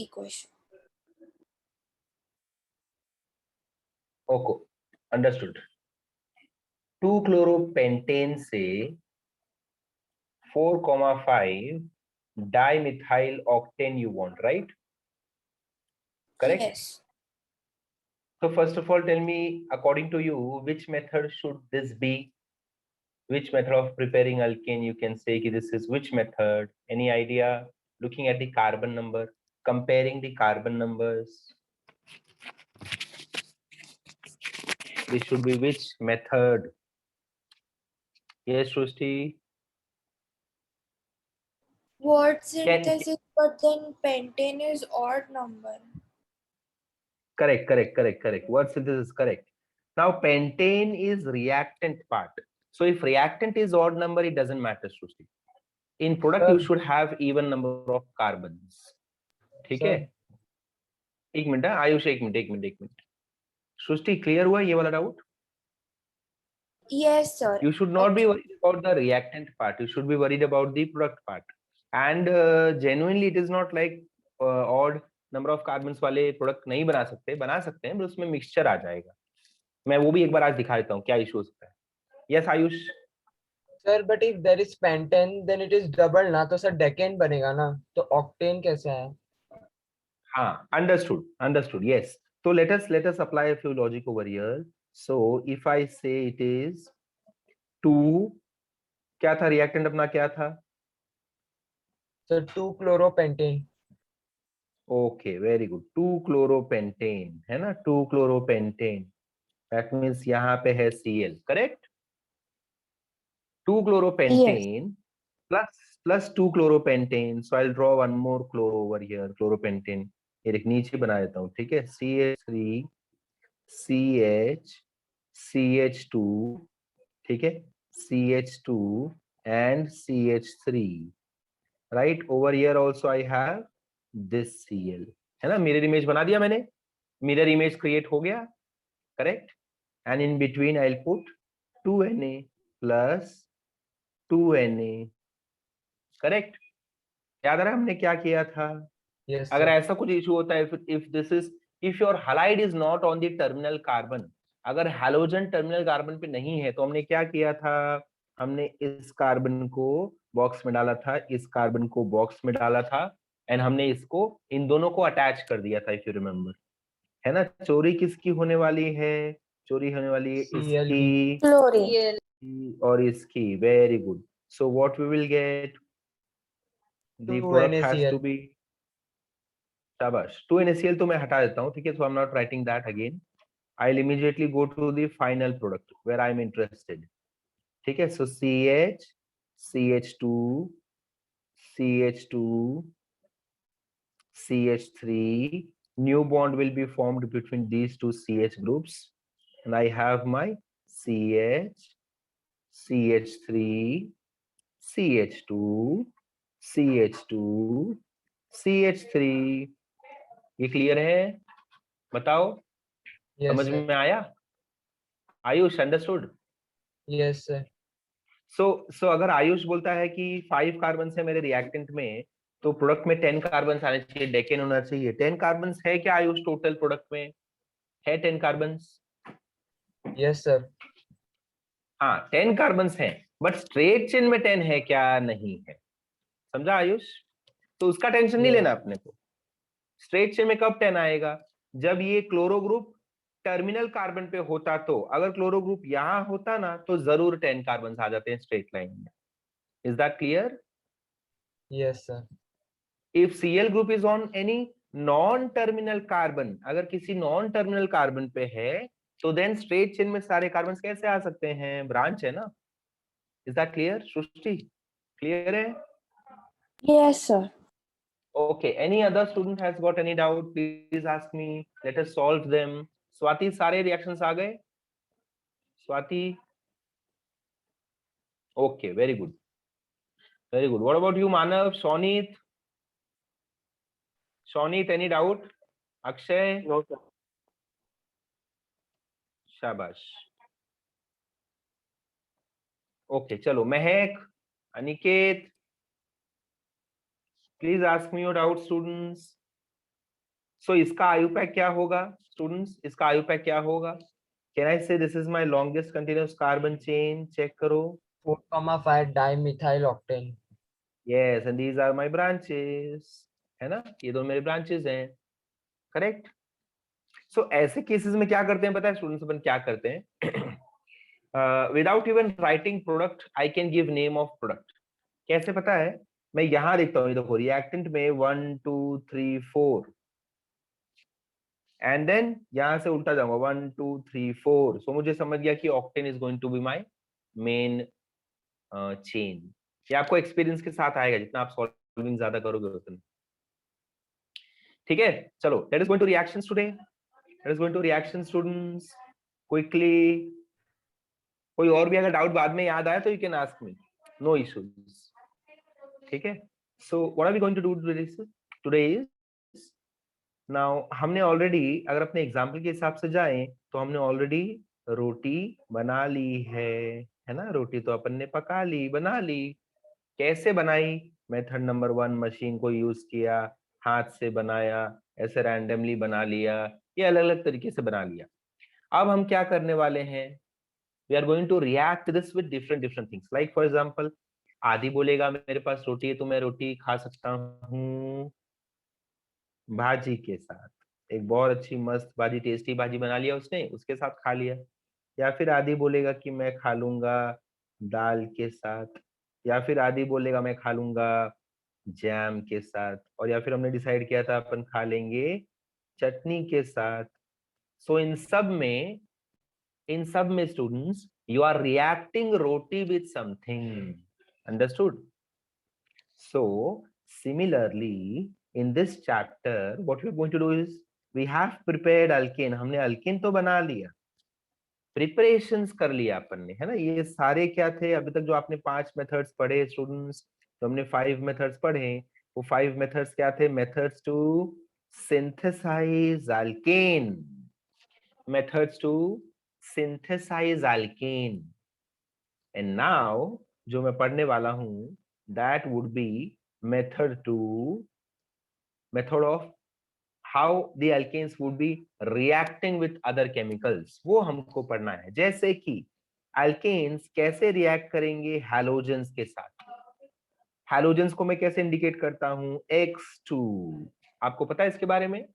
equation. Okay, understood. 2-chloropentan से 4,5 dimethyl octane you want, right? Correct? Yes. So first of all, tell me, according to you, which method should this be? Which method of preparing alkane you can say कि this is which method? Any idea? Looking at the carbon number, comparing the carbon numbers, this should be which method? Yes, Srushti? Word Can, synthesis, but then pentane is odd number. correct. Word synthesis is correct. Now pentane is reactant part. So if reactant is odd number, it doesn't matter, Srushti. In product you should have even number of carbons. ठीक है? एक minute, Ayush एक minute. सृष्टि clear हुआ ये वाला doubt? Yes, sir. You should not be worried about the reactant part. You should be worried about the product part. And genuinely it is not like odd number of carbons वाले product नहीं बना सकते हैं, but उसमें mixture आ जाएगा। मैं वो भी एक बार आज दिखा देता हूँ क्या इशू हो सकता है। Yes Ayush? Sir but if there is pentane then it is double ना, तो सर डेकेन बनेगा ना, तो ऑक्टेन कैसे है? हाँ, understood, yes. So let us apply a few logic over here. So if I say it is 2, क्या था रिएक्टेंट अपना, क्या था? Sir 2-chloropentan. Okay, very good. 2-chloropentan है ना, 2-chloropentan, दैट मीन्स यहाँ पे है Cl, correct? 2-chloropentan plus 2-chloropentan, so I'll draw one more chloro over here, chloropentan, ये नीचे बना देता हूँ, ठीक है? CH3 CH CH2, ठीक है? CH2 and CH3, right? Over here also I have this Cl, है ना? मिरर इमेज बना दिया मैंने, मिरर इमेज क्रिएट हो गया, correct? And in between I will put 2Na plus 2Na, correct? याद आ रहा है हमने क्या किया था? Yes, अगर sir. ऐसा कुछ इशू होता है, if this is, if your halide is not on the terminal carbon, अगर हैलोजन टर्मिनल कार्बन पे नहीं है, तो हमने क्या किया था? हमने इस कार्बन को बॉक्स में डाला था, इस कार्बन को बॉक्स में डाला था, एंड हमने इसको, इन दोनों को अटैच कर दिया था, इफ यू रिमेम्बर, है ना? चोरी किसकी होने वाली है? चोरी होने वाली है इसकी Chlorine. और इसकी। Very good. So what we will get? The product has to 2NaCl. Be, शाबाश, 2NaCl तो मैं हटा देता हूँ, ठीक है? So I am not writing that again, I will immediately go to the final product where I am interested, ठीक है? सो CH CH2 CH2 CH3, new bond will be formed between these two CH groups, and I have my CH CH3 CH2 CH2 CH3। ये clear है? बताओ, Yes, समझ sir. में आया? Ayush understood? Yes, sir. सो अगर आयुष बोलता है कि 5 कार्बन है मेरे रिएक्टेंट में, तो प्रोडक्ट में 10 कार्बन आने चाहिए, डेकेन होना चाहिए। 10 कार्बन है क्या आयुष टोटल प्रोडक्ट में? है 10 कार्बन? Yes, sir. हाँ 10 कार्बन हैं, बट स्ट्रेट चेन में 10 है क्या? नहीं है। समझा आयुष? तो उसका टेंशन नहीं Yes. लेना अपने को। स्ट्रेट चेन में कब 10 आएगा? जब ये क्लोरो ग्रुप टर्मिनल कार्बन पे होता, तो अगर क्लोरो ग्रुप यहां होता ना, तो जरूर 10 कार्बन आ जाते हैं स्ट्रेट लाइन में। Is that clear? Yes, sir. If Cl group is on any non terminal carbon, अगर किसी नॉन टर्मिनल कार्बन पे है, तो देन स्ट्रेट चेन में सारे कार्बन कैसे आ सकते हैं? ब्रांच है ना। Is that clear Srishti? Clear है? Yes, sir. Okay, any other student has got any doubt, please ask me, let us solve them. Swati, सारे reactions आ गए? Swati? Okay, very good, very good. What about you Manav? Shonit? Shonit, any doubt? Akshay? No, sir. शाबाश। Okay, चलो महक, Aniket, please ask me your doubt students. सो इसका IUPAC क्या होगा students, इसका IUPAC क्या होगा? Can I say this is my longest continuous carbon chain? Check करो। 4,5 dimethyl octane. Yes, and these are my branches, है ना, ये दो मेरे ब्रांचेस हैं, करेक्ट। सो ऐसे केसेस में क्या करते हैं पता है स्टूडेंट्स, अपन क्या करते हैं? Without even writing product I can give name of product. कैसे पता है? मैं यहां देखता हूँ, ये देखो रिएक्टेंट में 1 2 3 4, एंड देन यहां से उल्टा जाऊंगा 1 2 3 4। सो मुझे समझ गया कि octane is going to be my main chain. ये आपको एक्सपीरियंस के साथ आएगा, जितना आप सॉल्विंग ज्यादा करोगे उतना। ठीक है, चलो let us go into reactions today. Let us go into reactions students quickly. कोई और भी अगर डाउट बाद में याद आया तो you can ask me, no issues. ठीक है, so what are we going to do today is, now हमने ऑलरेडी, अगर अपने एग्जांपल के हिसाब से जाएं तो हमने ऑलरेडी रोटी बना ली है ना, रोटी तो अपन ने पका ली, बना ली। कैसे बनाई? मेथड नंबर 1, मशीन को यूज किया, हाथ से बनाया, ऐसे रैंडमली बना लिया, ये अलग अलग तरीके से बना लिया। अब हम क्या करने वाले हैं? We are going to react this with different different things. Like for example, Adi बोलेगा मेरे पास रोटी है तो मैं रोटी खा सकता हूँ भाजी के साथ। एक बहुत अच्छी मस्त भाजी, टेस्टी भाजी बना लिया उसने, उसके साथ खा लिया। या फिर आदि बोलेगा कि मैं खा लूंगा दाल के साथ, या फिर आदि बोलेगा मैं खा लूंगा जैम के साथ, और या फिर हमने डिसाइड किया था अपन खा लेंगे चटनी के साथ। सो इन सब में students you are reacting roti with something, understood? So similarly, in this chapter, what we are going to do is we have prepared alkane. हमने alkane तो बना लिया, प्रिपरेशंस कर लिया अपन ने, है ना। ये सारे क्या थे अभी तक जो आपने 5 मेथड्स पढ़े स्टूडेंट्स, तो हमने 5 मेथड्स पढ़े। वो 5 मेथड्स क्या थे? Methods to synthesize alkane, methods to synthesize alkane। And now जो मैं पढ़ने वाला हूं, that would be method of how the alkanes would be reacting with other chemicals, वो हमको पढ़ना है। जैसे कि alkanes कैसे रिएक्ट करेंगे हैलोजेंस के साथ। हैलोजेंस को मैं कैसे इंडिकेट करता हूं? X2। आपको पता है इसके बारे में?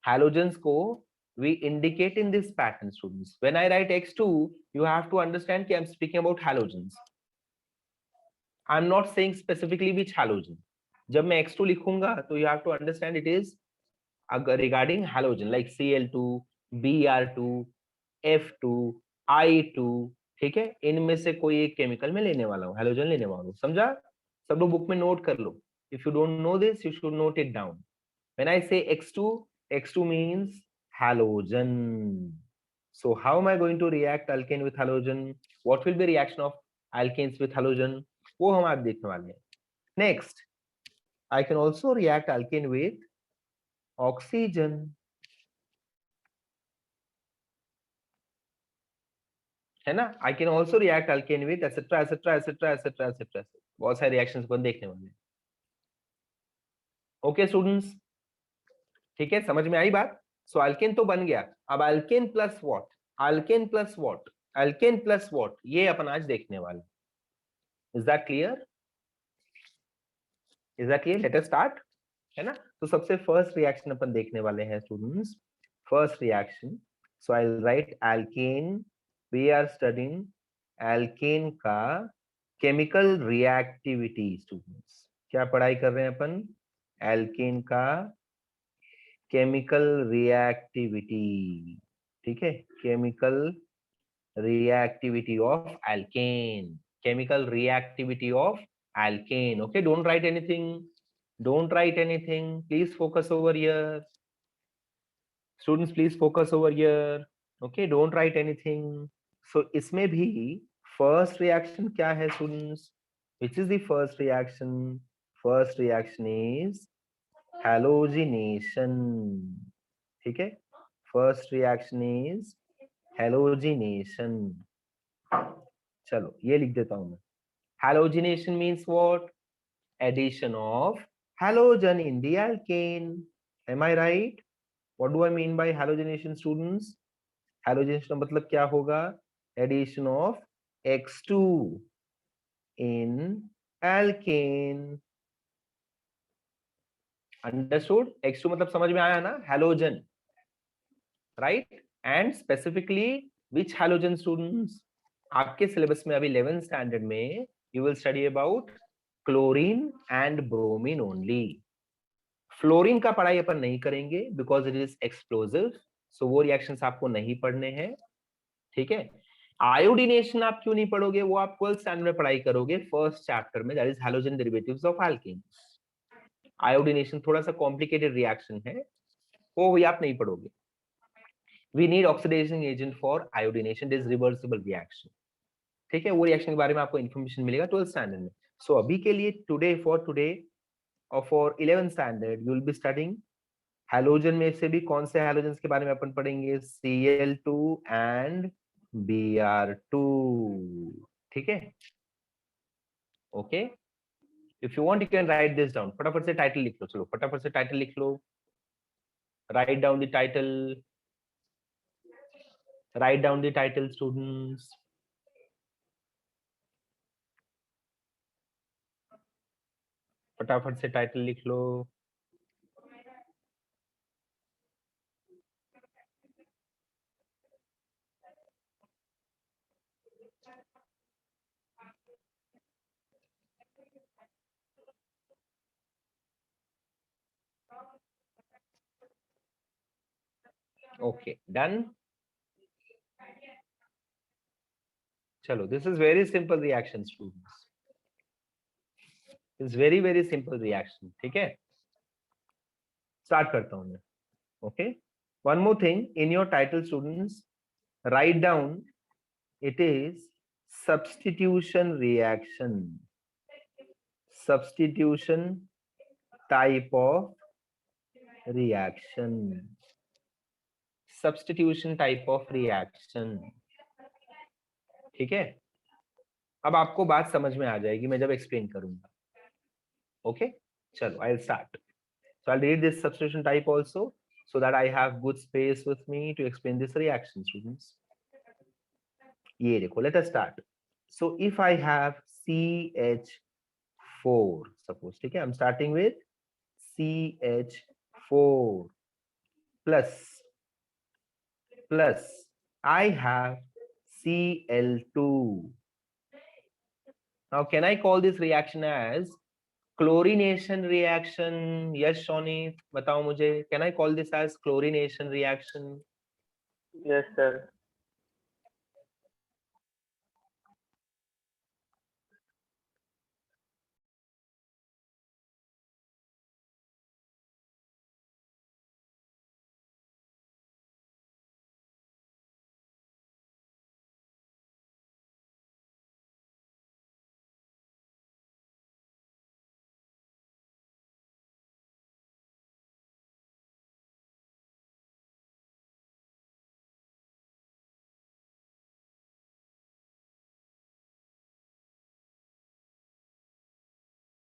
हैलोजेंस को we indicate in this pattern students. When I write X2, you have to understand कि I'm speaking about halogens. I'm not saying specifically which halogen. जब मैं X2 लिखूंगा तो you have to understand it is regarding halogen like Cl2, Br2, F2, I2। ठीक है, इनमें से कोई एक केमिकल में लेने वाला हूँ, हैलोजन लेने वाला हूँ, समझा? सब लोग बुक में नोट कर लो। If you don't know this you should note it down. When I say X2, X2 means halogen. So how am I going to react alkane with halogen? What will be reaction of alkanes with halogen? वो हम आज देखने वाले हैं। Next, I can also react alkane with oxygen, है ना। I can also react alkane with etc etc etc etc etc। बहुत सारे रिएक्शंस को देखने वाले हैं। ओके स्टूडेंट्स, ठीक है, समझ में आई बात? सो अल्केन तो बन गया, अब alkane plus what, alkane plus what, alkane plus what, ये अपन आज देखने वाले। Is that clear? Is that clear? Let us start, है ना। तो सबसे फर्स्ट रिएक्शन अपन देखने वाले हैं students, first reaction. So I will write alkane. We are studying alkane का केमिकल रिएक्टिविटी स्टूडेंट्स। क्या पढ़ाई कर रहे हैं अपन? एल्केन का केमिकल रिएक्टिविटी, ठीक है, chemical reactivity of alkane, chemical reactivity of alkane. Okay, don't write anything, don't write anything, please focus over here students, please focus over here। okay, don't write anything। so इसमें भी first reaction क्या है students? which is the first reaction? first reaction is halogenation, ठीक है, first reaction is halogenation। चलो ये लिख देता हूं मैं। halogenation means what? addition of halogen in the alkane। Am I right? What do I mean by halogenation, students? Halogenation मतलब क्या होगा? Addition of X2 in alkane. Understood? X2 मतलब समझ में आया ना? Halogen, right? And specifically which halogen, students? आपके syllabus में अभी 11th स्टैंडर्ड में you will study about chlorine and bromine only. Fluorine का पढ़ाई अपन नहीं करेंगे बिकॉज इट इज एक्सप्लोजिव, सो वो रिएक्शंस आपको नहीं पढ़ने हैं, ठीक है। आयोडीनेशन आप क्यों नहीं पढ़ोगे, वो आप 12th स्टैंडर्ड में पढ़ाई करोगे फर्स्ट चैप्टर में, that is halogen derivatives of alkanes. Iodination थोड़ा सा कॉम्प्लिकेटेड रिएक्शन है, वो भी आप नहीं पढ़ोगे। We need oxidising agent for iodination, it is reversible reaction, ठीक है। वो रिएक्शन के बारे में आपको इन्फॉर्मेशन मिलेगा 12th स्टैंडर्ड में। सो अभी के लिए टुडे और for 11th standard you will be studying halogen में से भी कौन से हैलोजन्स के बारे में अपन पढ़ेंगे, Cl2 एंड Br2, ठीक है। Okay, if you want you can write this down. फटाफट से टाइटल लिख लो, चलो फटाफट से टाइटल लिख लो, write down the title, write down the title students. फटाफट से टाइटल लिख लो। Okay done. चलो, this is very simple reaction students, is very simple reaction, ठीक है। स्टार्ट करता हूं मैं। Okay, one more thing in your title students, write down it is substitution reaction, substitution type of reaction, substitution type of reaction, ठीक है। अब आपको बात समझ में आ जाएगी मैं जब एक्सप्लेन करूंगा। ओके, चलो I will start. So I'll read this substitution type also so that I have good space with me to explain this reaction, students. ये देखो, let us start. So if I have CH4, suppose, ठीक है, I'm starting with CH4 plus I have Cl2. Now can I call this reaction as chlorination reaction? Yes, Shawnee, बताओ मुझे, can I call this as chlorination reaction? Yes, sir.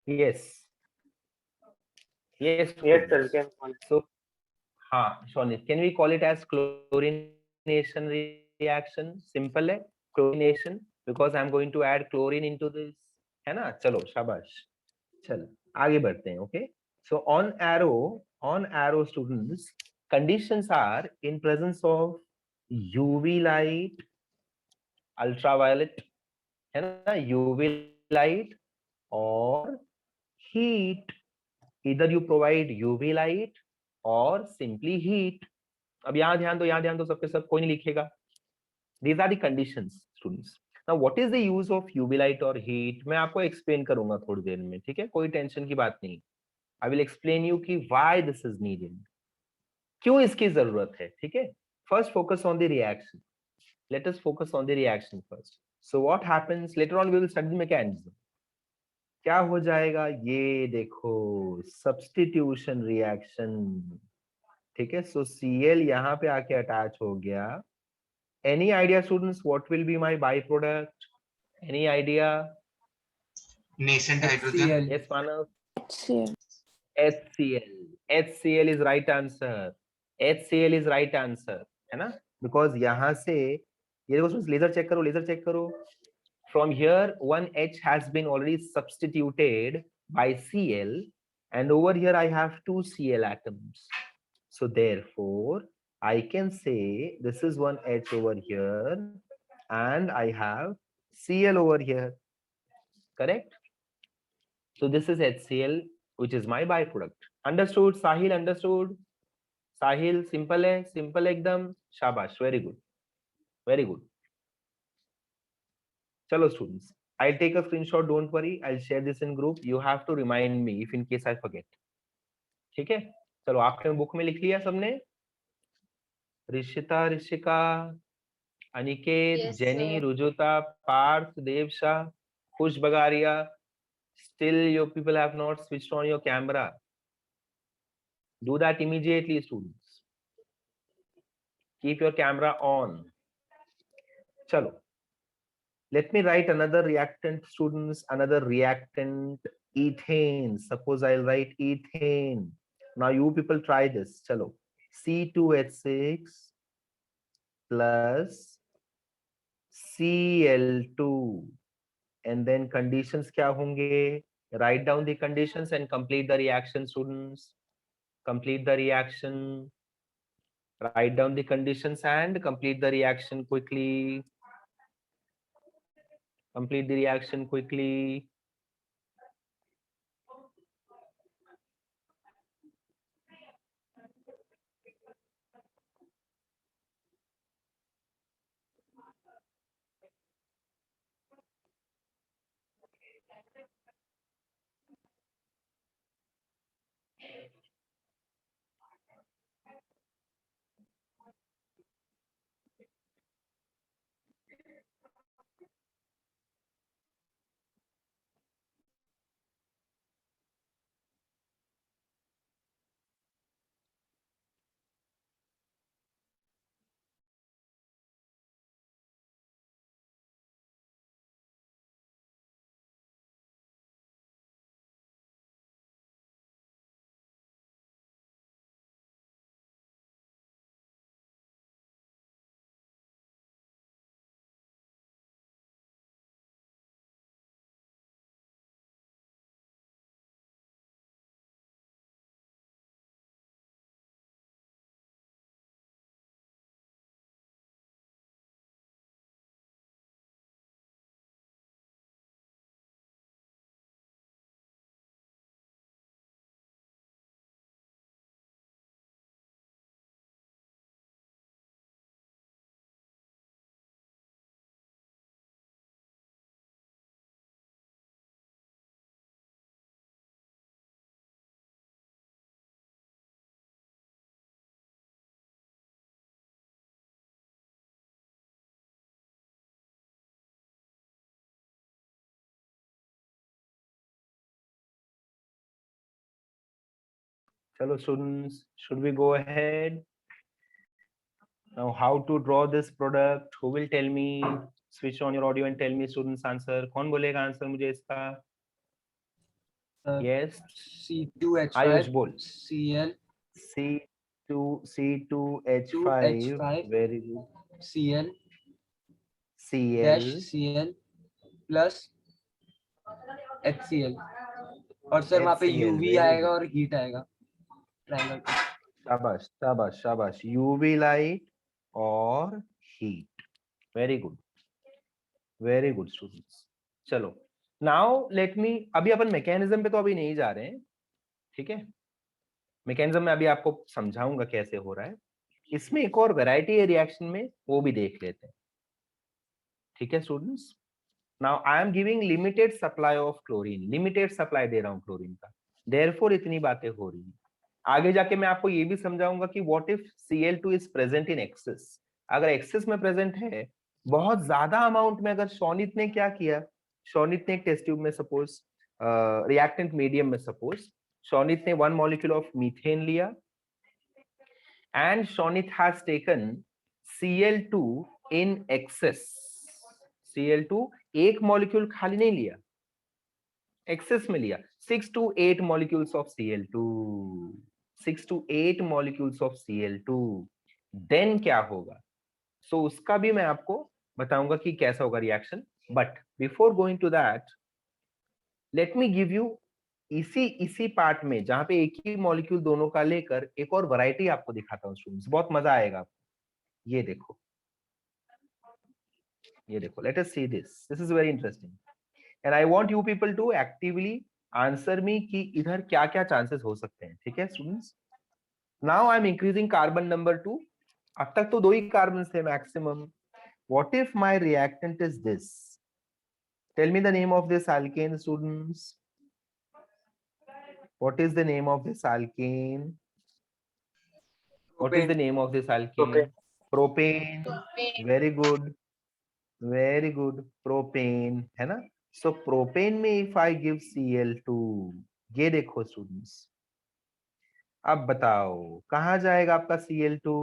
Yes. Yes, Yes, sir. students. We can call it. So, Shawnee, can we call it as chlorination reaction? Simple है, chlorination, because I'm going to add chlorine into this, है ना? चलो, शाबाश। चलो, आगे बढ़ते हैं, okay? So on arrow students, conditions are in presence of UV light, ultraviolet, है ना? UV light or heat. Either you provide UV light or simply heat. अब यहाँ ध्यान दो सबके सब, कोई नहीं लिखेगा। These are the conditions, students. Now what is the use of UV light or heat? मैं आपको एक्सप्लेन करूंगा थोड़ी देर में, ठीक है, कोई टेंशन की बात नहीं। I will explain you कि why this is needed, क्यों इसकी जरूरत है, ठीक है। First focus on the reaction. Let us focus on the reaction first. So what happens later on? We will study the mechanism. क्या हो जाएगा, ये देखो, सब्स्टिट्यूशन रिएक्शन, ठीक है। सो Cl यहाँ पे आके अटैच हो गया। Any idea students, what will be my by product? Any idea? Nascent hydrogen. Yes Manav, HCl. HCl, HCl is right answer. HCl is right answer, है ना? Because यहाँ से ये देखो लेजर चेक करो, लेजर चेक करो. From here, one H has been already substituted by Cl, and over here I have two Cl atoms. So therefore, I can say this is one H over here, and I have Cl over here. Correct? So this is HCl, which is my byproduct. Understood? Sahil, understood? Sahil, simple है, simple एकदम. Shabash, very good, very good. Chalo students, I'll take a screenshot. Don't worry, I'll share this in group. You have to remind me if in case I forget. ठीक है? चलो आपने book में लिख लिया सबने? Rishita, Rishika, Aniket, Yes, Jenny, sir. Rujuta, Parth, Devsha, Khush Bagaria. Still, you people have not switched on your camera. Do that immediately, students. Keep your camera on. Chalo. Let me write another reactant, students. Another reactant, ethane. Suppose I'll write ethane. Now you people try this. Chalo. C2H6 plus Cl2. And then conditions kya honge? Write down the conditions and complete the reaction, students. Complete the reaction. Write down the conditions and complete the reaction quickly. Complete the reaction quickly. Hello students, should we go ahead? Now how to draw this product? Who will tell me? Switch on your audio and tell me students answer. कौन बोलेगा answer मुझे इसका? Yes. C2H5 Ayush बोल. Cl C2H5. Very good. Cl Cl. dash Cl plus HCl और sir वहाँ पे HCl, UV very आएगा good. और हीट आएगा ट्रायंगल पे. शाबाश शाबाश शाबाश. UV light or heat. Very good. Very good students. चलो. Now let me. अभी अपन मैकेनिज्म पे तो अभी नहीं जा रहे हैं. ठीक है. मैकेनिज्म में अभी आपको समझाऊंगा कैसे हो रहा है. इसमें एक और वैरायटी है रिएक्शन में, वो भी देख लेते हैं. ठीक है students. Now I am giving limited supply of chlorine. Limited supply दे रहा हूं क्लोरीन का. देयरफॉर इतनी बातें हो रही हैं. आगे जाके मैं आपको ये भी समझाऊंगा कि what if Cl2 is present in excess. अगर एक्सेस में प्रेजेंट है बहुत ज्यादा अमाउंट में, अगर शौनित ने क्या किया, शौनित ने एक टेस्ट ट्यूब में सपोज रिएक्टेंट मीडियम में सपोज शौनित ने 1 मॉलिक्यूल ऑफ मीथेन लिया and Shonit has taken Cl2 in excess. Cl2 एक मॉलिक्यूल खाली नहीं लिया, एक्सेस में लिया. 6 to 8 molecules of Cl2. 6 to 8 molecules of Cl2, then क्या होगा? सो उसका भी मैं आपको बताऊंगा कि कैसा होगा reaction, but before going to that let me give you इसी पार्ट में जहां पे एक ही मॉलिक्यूल दोनों का लेकर एक और वैरायटी आपको दिखाता हूँ स्टूडेंट्स, बहुत मजा आएगा आपको। ये देखो, ये देखो, let us see this is very interesting and I want you people to actively answer me कि इधर क्या क्या चांसेस हो सकते हैं। ठीक है students, now I am increasing carbon number 2, अब तक तो 2 ही कार्बन थे maximum. What if my reactant is this? Tell me the name of this alkane students. What is the name of this alkane? What is the name of this alkane? Propane. Very good, very good. Propane है ना? So propane में if I give Cl2, ये देखो students, अब बताओ कहाँ जाएगा आपका Cl2?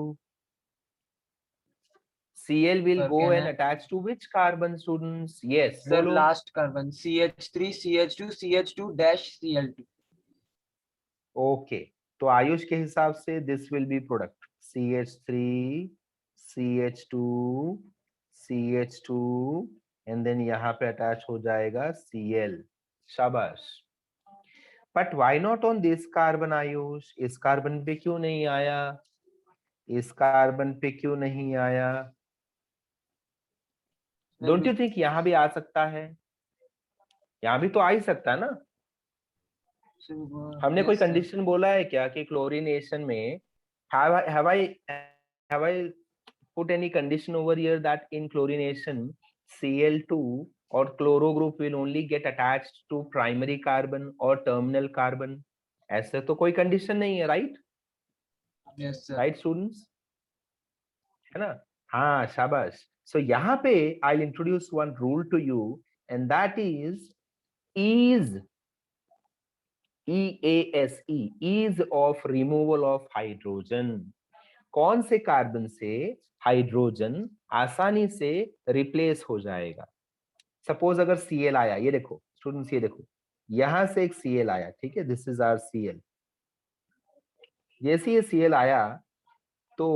Cl will Sir, go can and I- attach to which carbon students? Yes, Sir, बोलो। last carbon CH3 CH2 CH2 dash Cl2. Okay, तो आयुष के हिसाब से this will be product CH3 CH2 CH2 and then यहाँ पे attach हो जाएगा Cl। शाबाश। But why not on this carbon Ayush? इस कार्बन पे क्यों नहीं आया? इस कार्बन पे क्यों नहीं आया? डोंट यू थिंक यहाँ भी आ सकता है? यहाँ भी तो आ ही सकता है ना? हमने कोई कंडीशन बोला है क्या कि क्लोरीनेशन में have I put any condition over here that in chlorination Cl2 or chloro group will only get attached to primary carbon or terminal carbon? ऐसे तो कोई कंडीशन नहीं है, right? Yes, sir. Right students, है ना? हाँ, शाबाश। सो यहाँ पे I'll introduce one rule to you and that is EASE, ease of removal of hydrogen। कौन से कार्बन से हाइड्रोजन आसानी से रिप्लेस हो जाएगा? सपोज अगर Cl आया, ये देखो स्टूडेंट्स, ये देखो यहां से एक Cl आया, ठीक है, दिस इज आवर Cl। जैसे ये Cl आया तो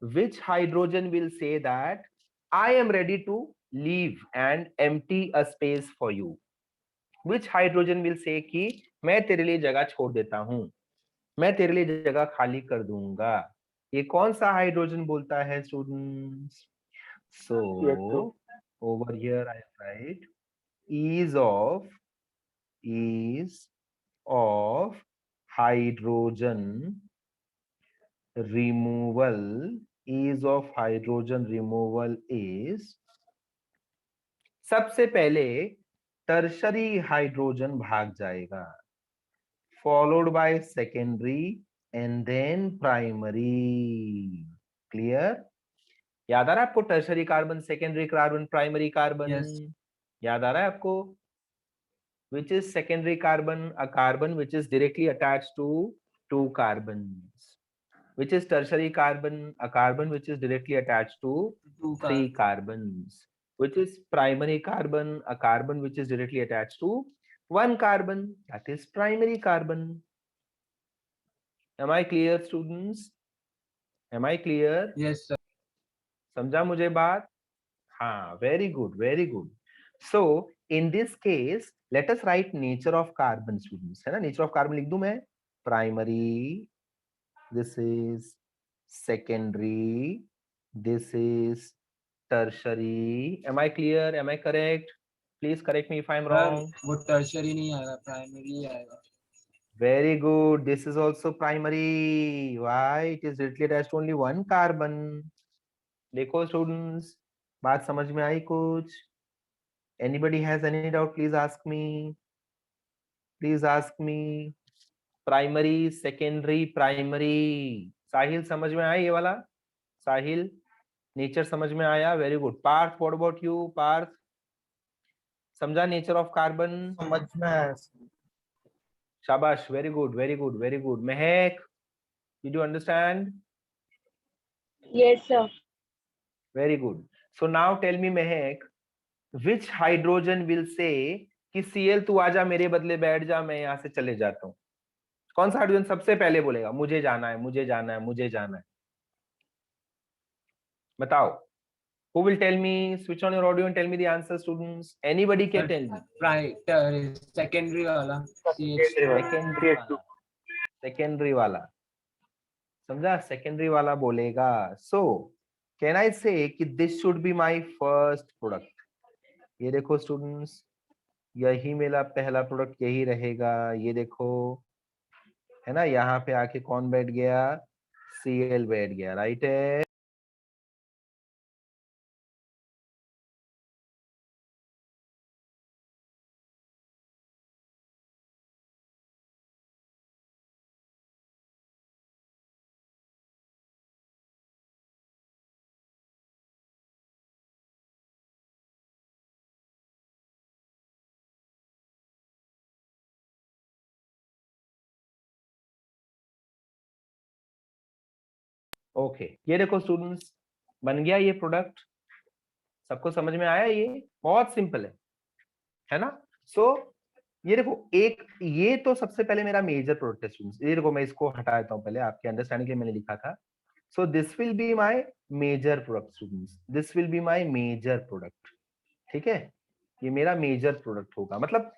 which hydrogen will say that I am ready to leave and empty a space for you? Which hydrogen will say कि मैं तेरे लिए जगह छोड़ देता हूं, मैं तेरे लिए जगह खाली कर दूंगा? ये कौन सा हाइड्रोजन बोलता है students? So CH2. Over here I right ease of hydrogen removal, ease of hydrogen removal is, सबसे पहले टर्शरी हाइड्रोजन भाग जाएगा, followed by secondary and then primary। Clear? याद आ रहा है आपको? Tertiary carbon, secondary carbon, primary carbon. Yes. याद आ रहा है आपको? which is secondary carbon? A carbon which is directly attached to 2 carbons। which is tertiary carbon? A carbon which is directly attached to 3 carbons। which is primary carbon? A carbon which is directly attached to 1 carbon, that is primary carbon। am I clear students? am I clear? Yes, sir. समझा मुझे बात? हाँ, very good, very good. So in this case let us write nature of carbon students, है ना? Nature of carbon लिख दूं मैं, primary, this is secondary, this is tertiary. Am I clear? Am I correct? Please correct me if I am wrong. वो tertiary नहीं आएगा, primary आएगा। Very good. This is also primary. Why? It is directly attached to only 1 carbon। देखो students, बात समझ में आई कुछ? Anybody has any doubt? Please ask me. Please ask me. Primary, secondary, primary। साहिल समझ में आया ये वाला? साहिल, नेचर समझ में आया? Very good. Parth, what about you? Parth, समझा नेचर ऑफ कार्बन? समझ में आया। शाबाश, very good, very good, very good. Mehak, did you understand? Yes, sir. Very good. So now tell me Mehak, which hydrogen will say कि Cl तू आजा, मेरे बदले बैठ जा, मैं यहाँ से चले जाता हूँ? कौन सा हाइड्रोजन सबसे पहले बोलेगा मुझे जाना है, मुझे जाना है, मुझे जाना है? बताओ। Who will tell me? Switch on your audio and tell me the answer, students. Anybody can tell me. Secondary वाला Secondary वाला, secondary वाला, समझा? secondary वाला बोलेगा. So can I say कि this should be my first product? ये देखो students, यही मेरा पहला प्रोडक्ट यही रहेगा. ये देखो, है ना? यहाँ पे आके कौन बैठ गया? Cl बैठ गया, राइट है? ओके, ये देखो स्टूडेंट्स, बन गया ये प्रोडक्ट. सबको समझ में आया? ये बहुत सिंपल है ना? सो ये देखो, एक ये तो सबसे पहले मेरा मेजर प्रोडक्ट है स्टूडेंट्स. ये देखो, मैं इसको हटा देता हूँ पहले, आपके अंडरस्टैंडिंग के लिए मैंने लिखा था. So this will be my major product students, this will be my major product. ठीक है, ये मेरा मेजर प्रोडक्ट होगा. मतलब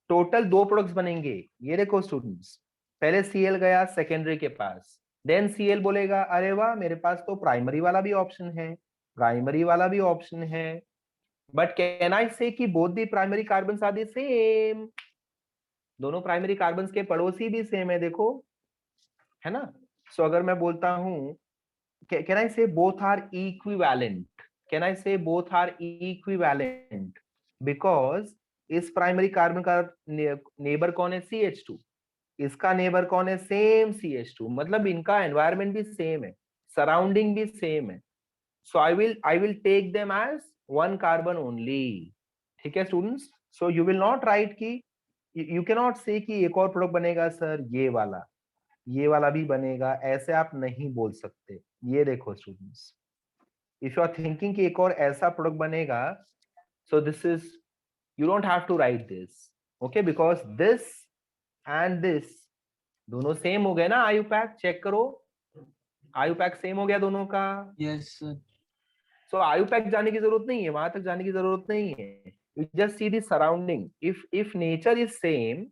टोटल 2 प्रोडक्ट्स बनेंगे. ये देखो स्टूडेंट्स, पहले Cl गया सेकेंडरी के पास, देन Cl बोलेगा अरे वाह, मेरे पास तो प्राइमरी वाला भी ऑप्शन है, प्राइमरी वाला भी ऑप्शन है. बट कैन आई से कि both the primary carbons are the same? दोनों प्राइमरी कार्बन्स के पड़ोसी भी सेम है, देखो, है ना? सो अगर मैं बोलता हूं, can I say both are equivalent? Can I say both are equivalent? Because इस प्राइमरी कार्बन का नेबर कौन है? CH2. इसका नेबर कौन है? Same CH2. मतलब इनका एनवायरमेंट भी सेम है, सराउंडिंग भी सेम है. So I will take them as one carbon only. ठीक है students? So you will not write की, यू कैन नॉट से कि एक और प्रोडक्ट बनेगा सर, ये वाला भी बनेगा, ऐसे आप नहीं बोल सकते. ये देखो students, if you are thinking कि एक और ऐसा प्रोडक्ट बनेगा, so this is, you don't have to write this, okay? Because this and this दोनों सेम हो गए ना. आयुपैक चेक करो, आयुपैक सेम हो गया दोनों का. Yes sir. सो आयुपैक जाने की जरूरत नहीं है, वहां तक जाने की जरूरत नहीं है. You just see the surrounding. If nature is same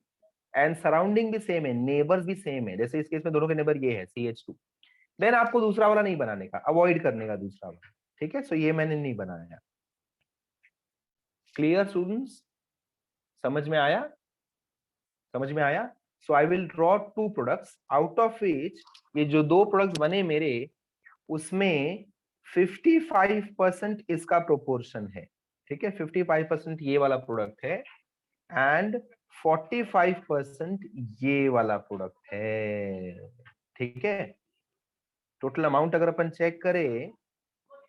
and surrounding भी सेम है, नेबर्स भी सेम है, जैसे इस केस में दोनों के नेबर ये है CH2, देन आपको दूसरा वाला नहीं बनाने का, अवॉइड करने का दूसरा वाला. ठीक है? सो ये मैंने नहीं बनाया. Clear students? समझ में आया? समझ में आया? So I will draw 2 products, out of which ये जो 2 प्रोडक्ट्स बने मेरे, उसमें 55% इसका प्रोपोर्शन है. ठीक है, 55% ये वाला प्रोडक्ट है एंड 45% ये वाला प्रोडक्ट है. ठीक है, टोटल अमाउंट अगर अपन चेक करें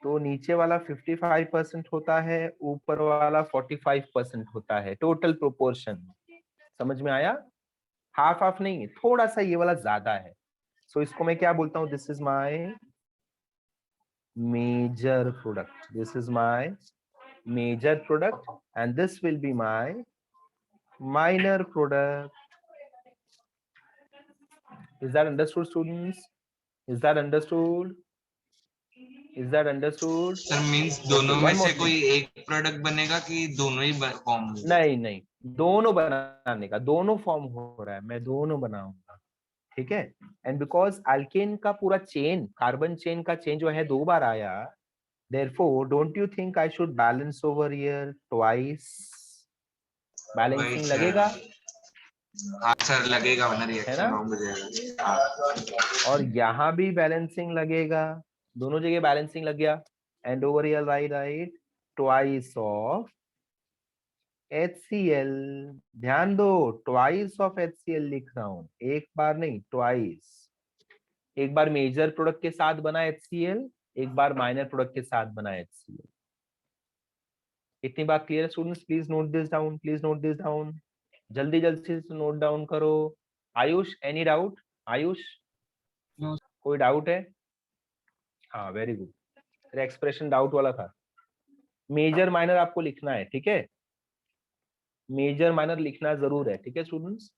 तो नीचे वाला 55% होता है, ऊपर वाला 45% होता है. टोटल प्रोपोर्शन समझ में आया? हाफ हाफ नहीं है, थोड़ा सा ये वाला ज्यादा है. सो इसको मैं क्या बोलता हूँ? This is my major product, this is my major product and this will be my minor product. Is that understood students? Is that understood? Is that understood? Sir means दोनों में से कोई एक प्रोडक्ट बनेगा कि दोनों ही फॉर्म? नहीं नहीं, दोनों बनाने का, दोनों फॉर्म हो रहा है, मैं दोनों बनाऊंगा. ठीक है? एंड बिकॉज अल्केन का पूरा चेन, कार्बन चेन का चेन जो है 2 बार आया, therefore don't you think I should balance over here twice? Balancing लगेगा? हाँ सर लगेगा, वरना है रिएक्शन ना? रॉन्ग हो जाएगा. और यहाँ भी बैलेंसिंग लगेगा, दोनों जगह बैलेंसिंग लग गया. And over here right twice of HCl. ध्यान दो, ट्वाइस ऑफ HCl लिख रहा हूं, एक बार नहीं, ट्वाइस. एक बार मेजर प्रोडक्ट के साथ बना HCl, एक बार माइनर प्रोडक्ट के साथ बना HCl. इतनी बात क्लियर है students? Please note this down, please note this down, जल्दी जल्दी से नोट डाउन करो. Ayush, any doubt? Ayush, No. कोई डाउट है? हाँ, वेरी गुड. तेरा एक्सप्रेशन डाउट वाला था. मेजर माइनर आपको लिखना है, ठीक है? मेजर माइनर लिखना जरूर है, ठीक है स्टूडेंट्स?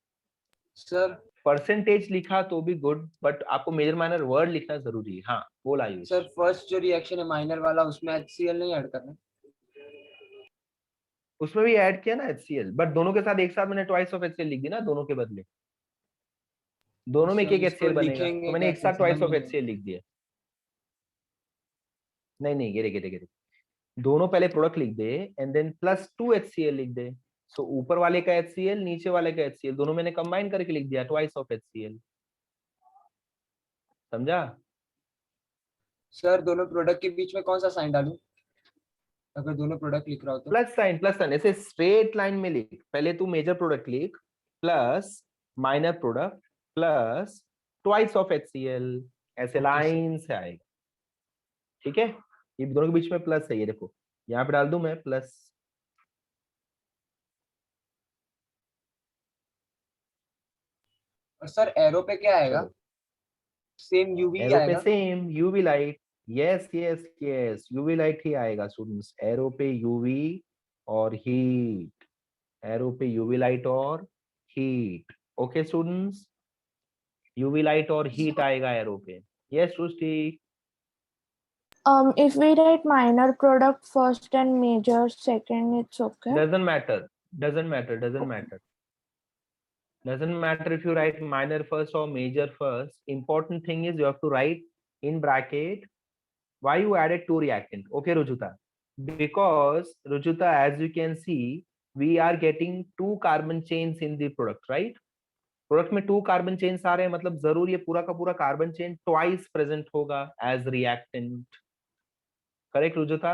सर परसेंटेज लिखा तो भी गुड, बट आपको मेजर माइनर वर्ड लिखना जरूरी है। हाँ बोल आयुष। सर फर्स्ट जो रिएक्शन है माइनर वाला उसमें HCl नहीं ऐड करना। उसमें भी ऐड किया ना HCl, बट दोनों के साथ एक साथ मैंने ट्वाइस ऑफ HCl लिख दी ना, दोनों के बदले। दोनों में एक सर एक इसको HCl बनेगा, लिखेंगे तो मैंने एक कैसे, साथ ट्वाइस समझ ऑफ नहीं HCl लिख दिया। नहीं गिरे गिरे गिरे, दोनों पहले प्रोडक्ट लिख दे एंड देन प्लस 2 HCl लिख दे। सो ऊपर वाले का HCl, नीचे वाले का HCl, दोनों मैंने कंबाइन करके लिख दिया, ट्वाइस ऑफ HCl। समझा? सर दोनों प्रोडक्ट के बीच में कौन सा साइन डालूं अगर दोनों प्रोडक्ट लिख रहा हो तो? प्लस साइन ऐसे स्ट्रेट लाइन में लिख। पहले तू मेजर प्रोडक्ट लिख plus minor product plus twice of HCl, ऐसे लाइन से आएगा। ठीक है, ये दोनों के बीच में प्लस है, ये देखो यहाँ पे डाल दूं मैं प्लस। और सर एरो पे क्या आएगा? सेम यूवी एरो पे आएगा? Same UV light, yes yes yes UV light ही आएगा स्टूडेंट्स। एरो पे यूवी और हीट, एरो पे यूवी लाइट और heat. Okay students, UV light और हीट आएगा एरो पे। Yes Srishti. If we write minor product first and major second, it's okay. Doesn't matter, doesn't matter, doesn't matter, doesn't matter if you write minor first or major first. Important thing is you have to write in bracket why you added two reactant. Okay Rujuta, because Rujuta, as you can see, we are getting two carbon chains in the product, right? Product में 2 carbon chains आ रहे हैं, मतलब जरूर ये पूरा का पूरा carbon chain twice present होगा as reactant. Correct Rujuta?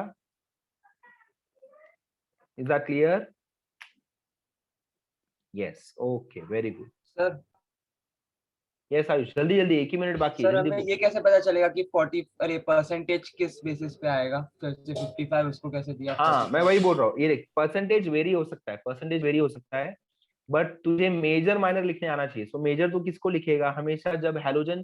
Is that clear? Yes, okay, very good. Sir yes Ayush, जल्दी जल्दी, 1 ही मिनट बाकी है, सर जल्दी हमें बोल। ये कैसे पता चलेगा कि 40 अरे परसेंटेज किस बेसिस पे आएगा? फिर से 55 उसको कैसे दिया? हाँ मैं वही बोल रहा हूँ, ये देख परसेंटेज वेरी हो सकता है, परसेंटेज वेरी हो सकता है, बट तुझे मेजर माइनर लिखने आना चाहिए। सो मेजर तू किसको लिखेगा? हमेशा जब हैलोजन